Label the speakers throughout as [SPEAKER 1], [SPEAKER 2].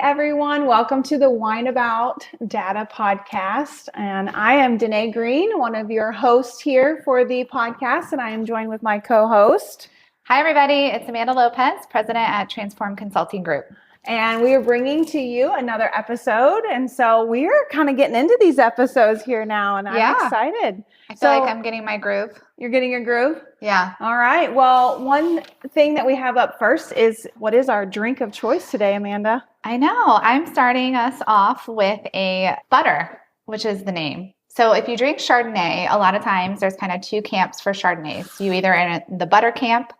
[SPEAKER 1] everyone. Welcome to the Wine About Data podcast. And I am Danae Green, one of your hosts here for the podcast, and I am joined with my co-host.
[SPEAKER 2] Hi, everybody. It's Amanda Lopez, president at Transform Consulting Group.
[SPEAKER 1] And we are bringing to you another episode. And so we are kind of getting into these episodes here now, and I'm excited.
[SPEAKER 2] I feel like I'm getting my groove.
[SPEAKER 1] You're getting your groove?
[SPEAKER 2] Yeah.
[SPEAKER 1] All right. Well, one thing that we have up first is, what is our drink of choice today, Amanda?
[SPEAKER 2] I know. I'm starting us off with a butter, which is the name. So if you drink Chardonnay, a lot of times there's kind of two camps for Chardonnays. You either in the butter camp,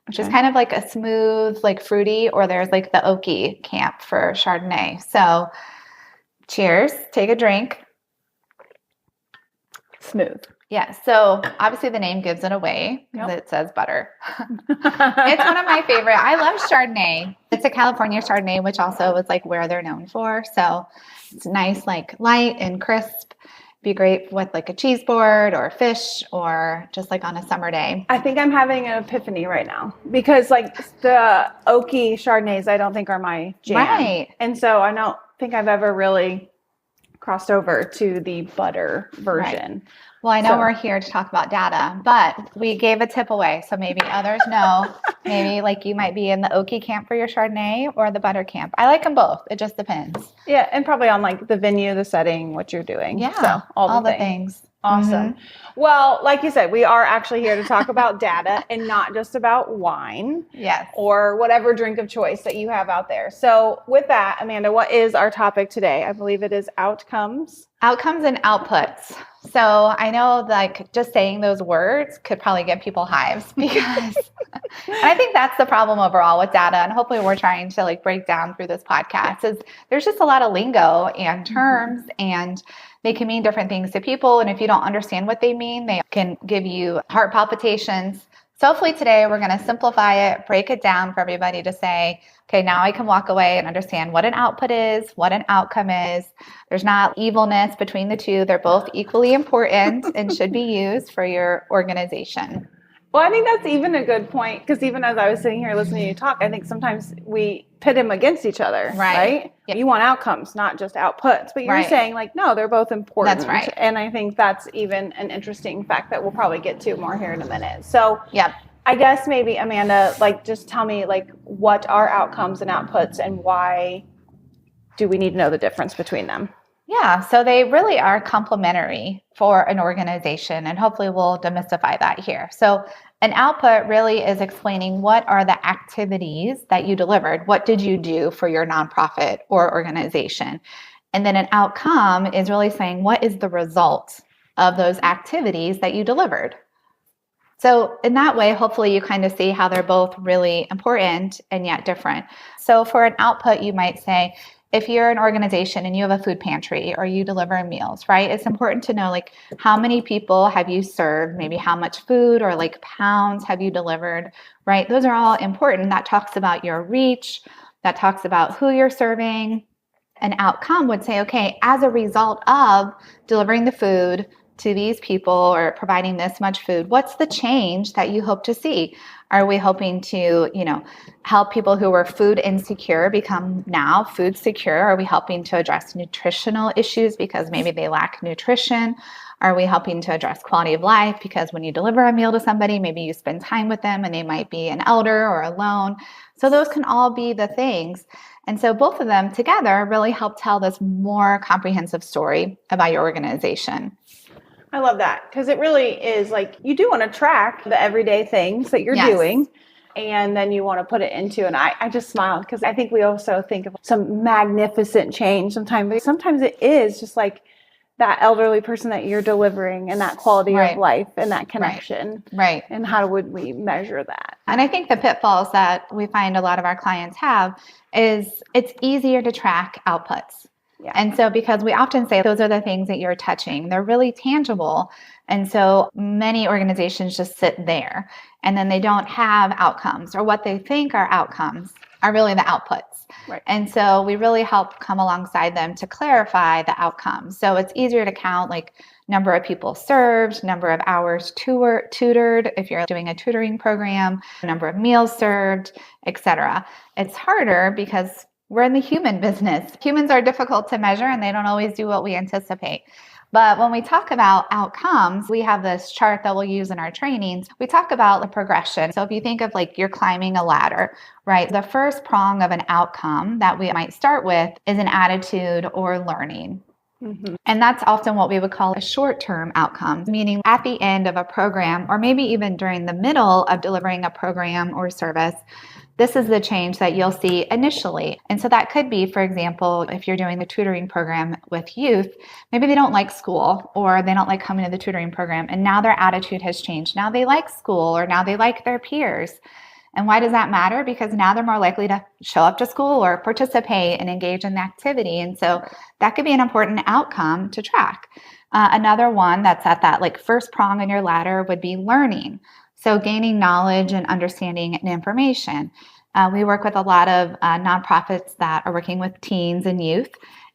[SPEAKER 2] which is kind of like a smooth, like fruity, or there's like the oaky camp for Chardonnay. So cheers. Take a drink.
[SPEAKER 1] Smooth.
[SPEAKER 2] Yeah, so obviously the name gives it away because it says butter. It's one of my favorite. I love Chardonnay. It's a California Chardonnay, which also is like where they're known for. So it's nice, like light and crisp. Be great with like a cheese board or fish or just like on a summer day.
[SPEAKER 1] I think I'm having an epiphany right now because like the oaky Chardonnays I don't think are my jam.
[SPEAKER 2] Right.
[SPEAKER 1] And so I don't think I've ever really crossed over to the butter version.
[SPEAKER 2] Right. Well, I know we're here to talk about data, but we gave a tip away. So maybe others know, maybe like you might be in the oaky camp for your Chardonnay or the butter camp. I like them both. It just depends.
[SPEAKER 1] Yeah. And probably on like the venue, the setting, what you're doing.
[SPEAKER 2] Yeah.
[SPEAKER 1] So all the things. Awesome. Mm-hmm. Well, like you said, we are actually here to talk about data and not just about wine.
[SPEAKER 2] Yes.
[SPEAKER 1] Or whatever drink of choice that you have out there. So with that, Amanda, what is our topic today? I believe it is outcomes.
[SPEAKER 2] Outcomes and outputs. So I know like just saying those words could probably get people hives because I think that's the problem overall with data. And hopefully we're trying to like break down through this podcast is there's just a lot of lingo and terms and they can mean different things to people. And if you don't understand what they mean, they can give you heart palpitations. So hopefully today we're going to simplify it, break it down for everybody to say, okay, now I can walk away and understand what an output is, what an outcome is. There's not evilness between the two. They're both equally important and should be used for your organization.
[SPEAKER 1] Well, I think that's even a good point because even as I was sitting here listening to you talk, I think sometimes we pit them against each other, right?
[SPEAKER 2] Yep.
[SPEAKER 1] You want outcomes, not just outputs, but you're saying like, no, they're both important.
[SPEAKER 2] That's right.
[SPEAKER 1] And I think that's even an interesting fact that we'll probably get to more here in a minute. So
[SPEAKER 2] yep.
[SPEAKER 1] I guess maybe Amanda, like just tell me like what are outcomes and outputs and why do we need to know the difference between them?
[SPEAKER 2] Yeah, so they really are complementary for an organization, and hopefully we'll demystify that here. So an output really is explaining what are the activities that you delivered. What did you do for your nonprofit or organization? And then an outcome is really saying what is the result of those activities that you delivered. So in that way, hopefully you kind of see how they're both really important and yet different. So for an output, you might say, if you're an organization and you have a food pantry or you deliver meals, right? It's important to know like how many people have you served, maybe how much food or like pounds have you delivered, right? Those are all important. That talks about your reach. That talks about who you're serving. An outcome would say, okay, as a result of delivering the food to these people or providing this much food, what's the change that you hope to see? Are we hoping to, help people who were food insecure become now food secure? Are we helping to address nutritional issues because maybe they lack nutrition? Are we helping to address quality of life because when you deliver a meal to somebody, maybe you spend time with them and they might be an elder or alone. So those can all be the things. And so both of them together really help tell this more comprehensive story about your organization.
[SPEAKER 1] I love that because it really is like you do want to track the everyday things that you're doing and then you want to put it into, and I just smiled because I think we also think of some magnificent change sometimes, but sometimes it is just like that elderly person that you're delivering and that quality of life and that connection.
[SPEAKER 2] Right.
[SPEAKER 1] And how would we measure that?
[SPEAKER 2] And I think the pitfalls that we find a lot of our clients have is it's easier to track outputs. Yeah. And so because we often say those are the things that you're touching, they're really tangible. And so many organizations just sit there and then they don't have outcomes, or what they think are outcomes are really the outputs.
[SPEAKER 1] Right.
[SPEAKER 2] And so we really help come alongside them to clarify the outcomes. So it's easier to count like number of people served, number of hours tutored, if you're doing a tutoring program, number of meals served, etc. It's harder because we're in the human business. Humans are difficult to measure and they don't always do what we anticipate. But when we talk about outcomes, we have this chart that we'll use in our trainings. We talk about the progression. So if you think of like you're climbing a ladder, right? The first prong of an outcome that we might start with is an attitude or learning. Mm-hmm. And that's often what we would call a short-term outcome, meaning at the end of a program, or maybe even during the middle of delivering a program or service, this is the change that you'll see initially. And so that could be, for example, if you're doing the tutoring program with youth, maybe they don't like school or they don't like coming to the tutoring program. And now their attitude has changed. Now they like school or now they like their peers. And why does that matter? Because now they're more likely to show up to school or participate and engage in the activity. And so that could be an important outcome to track. Another one that's at that like first prong in your ladder would be learning. So gaining knowledge and understanding and information. We work with a lot of nonprofits that are working with teens and youth,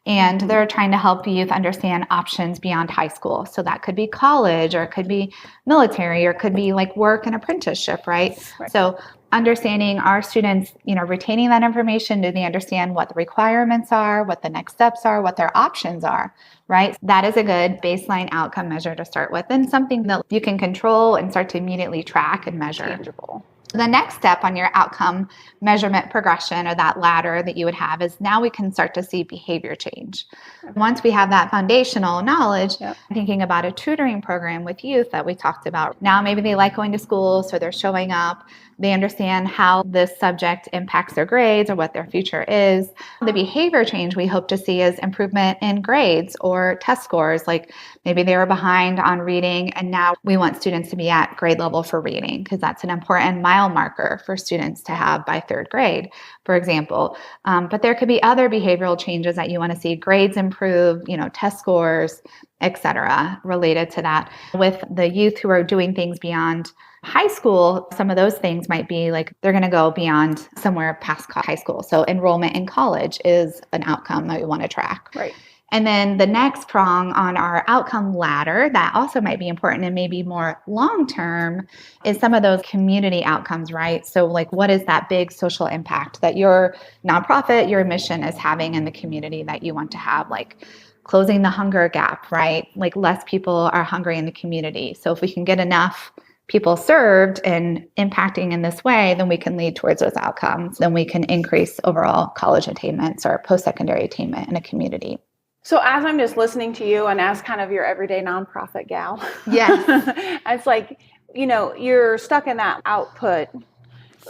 [SPEAKER 2] and they're trying to help youth understand options beyond high school. So that could be college, or it could be military, or it could be like work and apprenticeship, right? So understanding our students, retaining that information. Do they understand what the requirements are, what the next steps are, what their options are, right? That is a good baseline outcome measure to start with, and something that you can control and start to immediately track and measure.
[SPEAKER 1] Tangible.
[SPEAKER 2] The next step on your outcome measurement progression, or that ladder that you would have, is now we can start to see behavior change. Once we have that foundational knowledge, thinking about a tutoring program with youth that we talked about. Now maybe they like going to school, so they're showing up. They understand how this subject impacts their grades or what their future is. The behavior change we hope to see is improvement in grades or test scores. Like maybe they were behind on reading and now we want students to be at grade level for reading, because that's an important mile marker for students to have by third grade, for example. But there could be other behavioral changes that you want to see: grades improve, test scores, etc., related to that. With the youth who are doing things beyond high school, some of those things might be like they're going to go beyond somewhere past high school. So enrollment in college is an outcome that we want to track.
[SPEAKER 1] Right.
[SPEAKER 2] And then the next prong on our outcome ladder that also might be important and maybe more long-term is some of those community outcomes, right? So like, what is that big social impact that your nonprofit, your mission is having in the community that you want to have? Like closing the hunger gap, right? Like less people are hungry in the community. So if we can get enough people served and impacting in this way, then we can lead towards those outcomes. Then we can increase overall college attainments or post-secondary attainment in a community.
[SPEAKER 1] So as I'm just listening to you and as kind of your everyday nonprofit gal, it's like, you're stuck in that output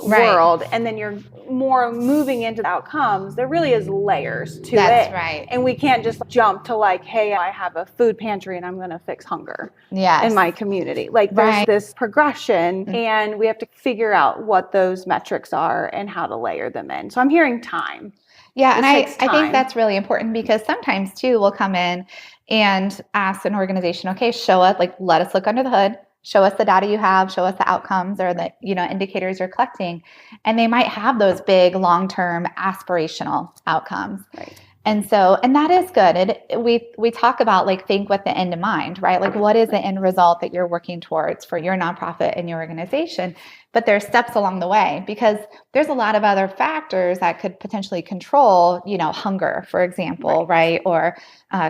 [SPEAKER 1] world, and then you're more moving into the outcomes. There really is layers to it.
[SPEAKER 2] That's right.
[SPEAKER 1] And we can't just jump to like, hey, I have a food pantry and I'm going to fix hunger in my community. Like there's this progression, and we have to figure out what those metrics are and how to layer them in. So I'm hearing time.
[SPEAKER 2] Yeah, and I think that's really important, because sometimes too we'll come in and ask an organization, okay, show us, like, let us look under the hood, show us the data you have, show us the outcomes or the indicators you're collecting, and they might have those big long-term aspirational outcomes.
[SPEAKER 1] Right.
[SPEAKER 2] And that is good. We talk about like think with the end in mind, right? Like what is the end result that you're working towards for your nonprofit and your organization? But there's steps along the way, because there's a lot of other factors that could potentially control, hunger, for example, right? Or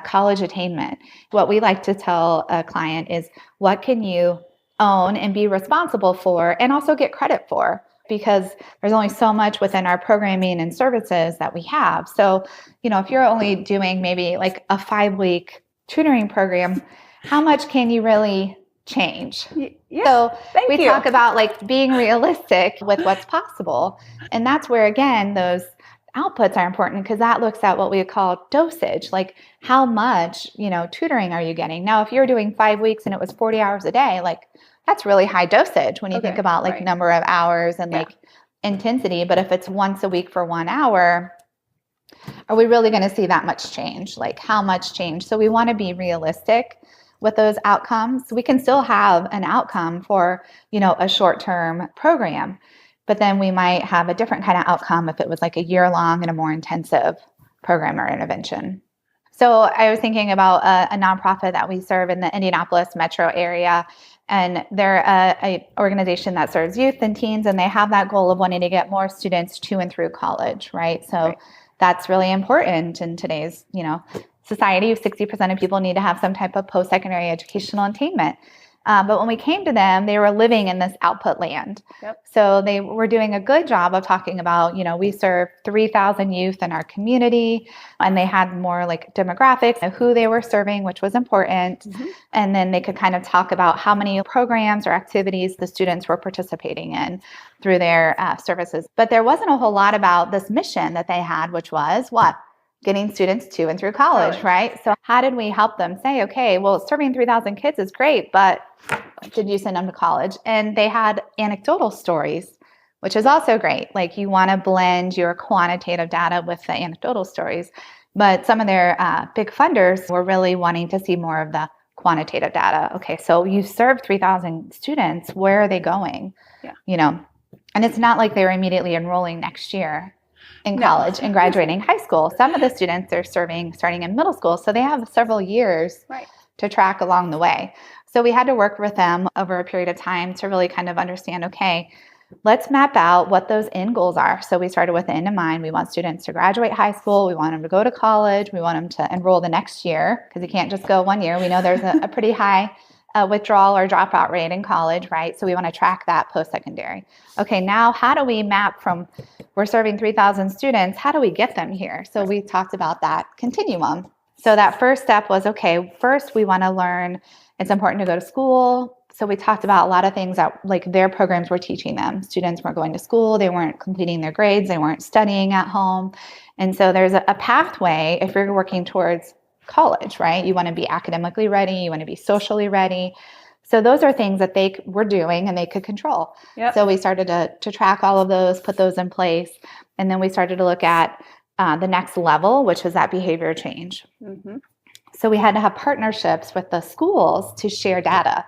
[SPEAKER 2] college attainment. What we like to tell a client is, what can you own and be responsible for and also get credit for? Because there's only so much within our programming and services that we have. So, if you're only doing maybe like a 5-week tutoring program, how much can you really change?
[SPEAKER 1] Yeah,
[SPEAKER 2] so we talk about like being realistic with what's possible. And that's where, again, those outputs are important, because that looks at what we call dosage, like how much, tutoring are you getting? Now, if you're doing 5 weeks and it was 40 hours a day, like that's really high dosage when you think about like number of hours and like intensity. But if it's once a week for 1 hour, are we really going to see that much change? Like how much change? So we want to be realistic with those outcomes. We can still have an outcome for, a short-term program, but then we might have a different kind of outcome if it was like a year-long and a more intensive program or intervention. So I was thinking about a nonprofit that we serve in the Indianapolis metro area, and they're a organization that serves youth and teens, and they have that goal of wanting to get more students to and through college, right? So that's really important in today's, society. 60% of people need to have some type of post-secondary educational attainment. But when we came to them, they were living in this output land.
[SPEAKER 1] Yep.
[SPEAKER 2] So they were doing a good job of talking about, we serve 3,000 youth in our community, and they had more like demographics of who they were serving, which was important. Mm-hmm. And then they could kind of talk about how many programs or activities the students were participating in through their services. But there wasn't a whole lot about this mission that they had, which was what? Getting students to and through college, right? So how did we help them say, okay, well, serving 3,000 kids is great, but did you send them to college? And they had anecdotal stories, which is also great. Like you want to blend your quantitative data with the anecdotal stories. But some of their big funders were really wanting to see more of the quantitative data. Okay, so you served 3,000 students. Where are they going?
[SPEAKER 1] Yeah.
[SPEAKER 2] And it's not like they're immediately enrolling next year in college and graduating high school. Some of the students are serving starting in middle school, so they have several years to track along the way. So we had to work with them over a period of time to really kind of understand, okay, let's map out what those end goals are. So we started with the end in mind. We want students to graduate high school. We want them to go to college. We want them to enroll the next year because you can't just go one year. We know there's a pretty high withdrawal or dropout rate in college, right? So we want to track that post-secondary. Okay, now how do we map from we're serving 3,000 students, how do we get them here? So we talked about that continuum. So that first step was, okay, first we want to learn it's important to go to school. So we talked about a lot of things that like their programs were teaching them. Students weren't going to school, they weren't completing their grades, they weren't studying at home. And so there's a pathway if you're working towards college, right? You want to be academically ready, you want to be socially ready. So those are things that they were doing and they could control. Yep. So we started to track all of those, put those in place. And then we started to look at the next level, which was that behavior change. Mm-hmm. So we had to have partnerships with the schools to share data,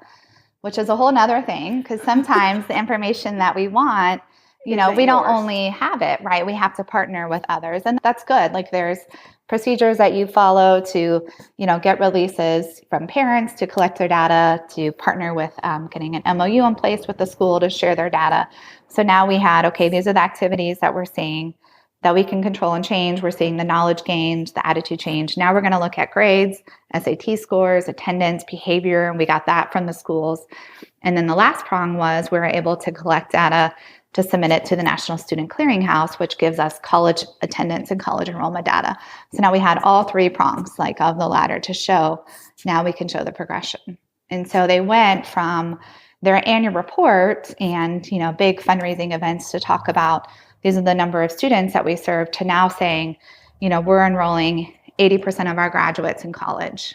[SPEAKER 2] which is a whole nother thing because sometimes the information that we want, we don't only have it, right? We have to partner with others. And that's good. Like there's procedures that you follow to, get releases from parents to collect their data, to partner with getting an MOU in place with the school to share their data. So now we had, okay, these are the activities that we're seeing that we can control and change. We're seeing the knowledge gained, the attitude change. Now we're going to look at grades, SAT scores, attendance, behavior, and we got that from the schools. And then the last prong was we were able to collect data to submit it to the National Student Clearinghouse, which gives us college attendance and college enrollment data. So now we had all three prongs of the ladder to show. Now we can show the progression. And so they went from their annual report and, big fundraising events to talk about these are the number of students that we serve to now saying, we're enrolling 80% of our graduates in college.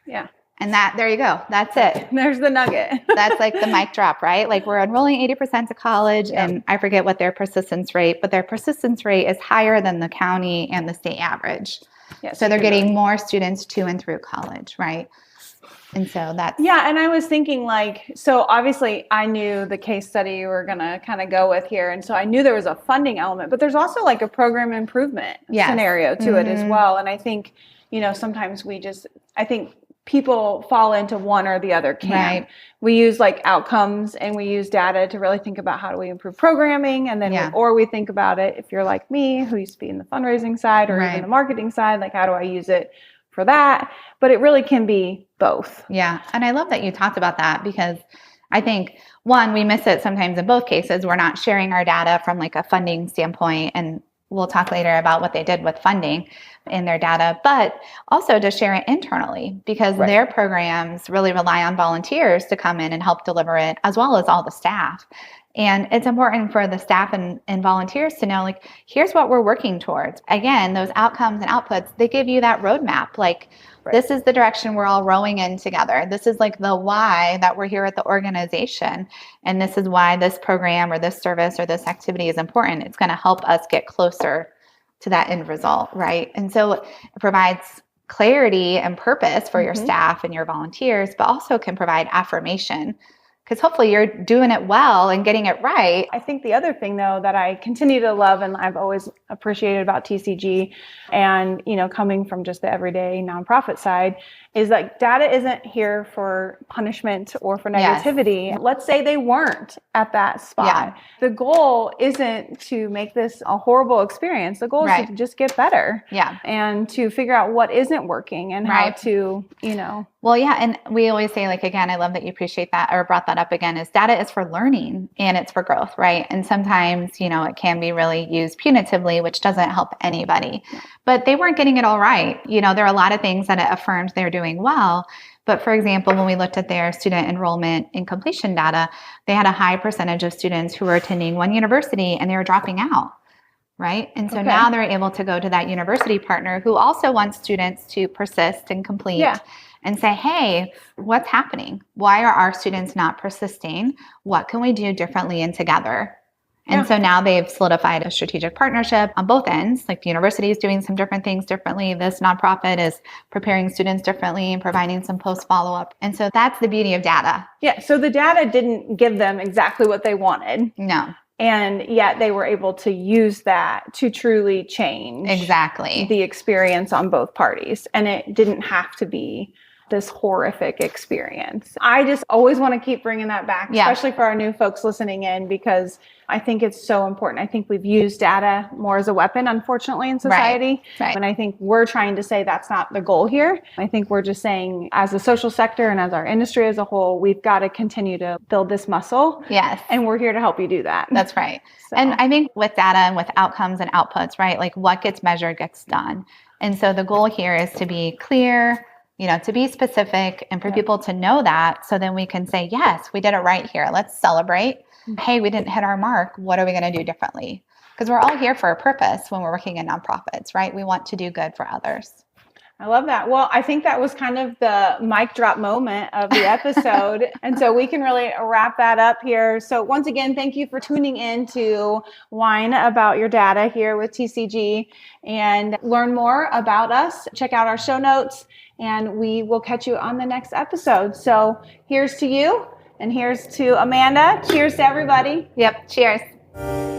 [SPEAKER 1] Yeah.
[SPEAKER 2] And there you go. That's it.
[SPEAKER 1] There's the nugget.
[SPEAKER 2] That's like the mic drop, right? Like we're enrolling 80% to college and I forget what their persistence rate, but their persistence rate is higher than the county and the state average. Yeah, so they're getting more students to and through college, right? And so that's...
[SPEAKER 1] Yeah, and I was thinking so obviously I knew the case study you were going to kind of go with here. And so I knew there was a funding element, but there's also a program improvement scenario to it as well. And I think, sometimes I think people fall into one or the other camp. Right. We use outcomes and we use data to really think about how do we improve programming. And then, we think about it, if you're like me, who used to be in the fundraising side or even the marketing side, how do I use it for that? But it really can be both.
[SPEAKER 2] Yeah. And I love that you talked about that because I think one, we miss it sometimes in both cases. We're not sharing our data from a funding standpoint, and we'll talk later about what they did with funding in their data, but also to share it internally because their programs really rely on volunteers to come in and help deliver it, as well as all the staff. And it's important for the staff and volunteers to know, here's what we're working towards. Again, those outcomes and outputs, they give you that roadmap. This is the direction we're all rowing in together. This is the why that we're here at the organization. And this is why this program or this service or this activity is important. It's going to help us get closer to that end result, right? And so it provides clarity and purpose for your staff and your volunteers, but also can provide affirmation Because hopefully you're doing it well and getting it right.
[SPEAKER 1] I think the other thing, though, that I continue to love and I've always appreciated about TCG and, coming from just the everyday nonprofit side is that data isn't here for punishment or for negativity. Yes. Let's say they weren't at that spot. Yeah. The goal isn't to make this a horrible experience. The goal is to just get better.
[SPEAKER 2] Yeah.
[SPEAKER 1] And to figure out what isn't working and how to,
[SPEAKER 2] Well, yeah. And we always say, again, I love that you appreciate that or brought that up again, is data is for learning and it's for growth, right? And sometimes, it can be really used punitively, which doesn't help anybody. But they weren't getting it all right. There are a lot of things that it affirmed they're doing well. But for example, when we looked at their student enrollment and completion data, they had a high percentage of students who were attending one university and they were dropping out. Right. And so now they're able to go to that university partner who also wants students to persist and complete and say, hey, what's happening? Why are our students not persisting? What can we do differently and together? And so now they've solidified a strategic partnership on both ends. The university is doing some different things differently. This nonprofit is preparing students differently and providing some post follow-up. And so that's the beauty of data.
[SPEAKER 1] Yeah. So the data didn't give them exactly what they wanted.
[SPEAKER 2] No.
[SPEAKER 1] And yet they were able to use that to truly change the experience on both parties. And it didn't have to be this horrific experience. I just always want to keep bringing that back, especially for our new folks listening in, because I think it's so important. I think we've used data more as a weapon, unfortunately, in society. Right. And I think we're trying to say that's not the goal here. I think we're just saying as a social sector and as our industry as a whole, we've got to continue to build this muscle.
[SPEAKER 2] Yes.
[SPEAKER 1] And we're here to help you do that.
[SPEAKER 2] That's right. So. And I think with data and with outcomes and outputs, right, what gets measured gets done. And so the goal here is to be clear, to be specific and for people to know that. So then we can say, yes, we did it right here. Let's celebrate. Hey, we didn't hit our mark. What are we going to do differently? Because we're all here for a purpose when we're working in nonprofits, right? We want to do good for others.
[SPEAKER 1] I love that. Well, I think that was kind of the mic drop moment of the episode. And so we can really wrap that up here. So once again, thank you for tuning in to Whine About Your Data here with TCG and learn more about us. Check out our show notes and we will catch you on the next episode. So here's to you and here's to Amanda. Cheers to everybody.
[SPEAKER 2] Yep. Cheers.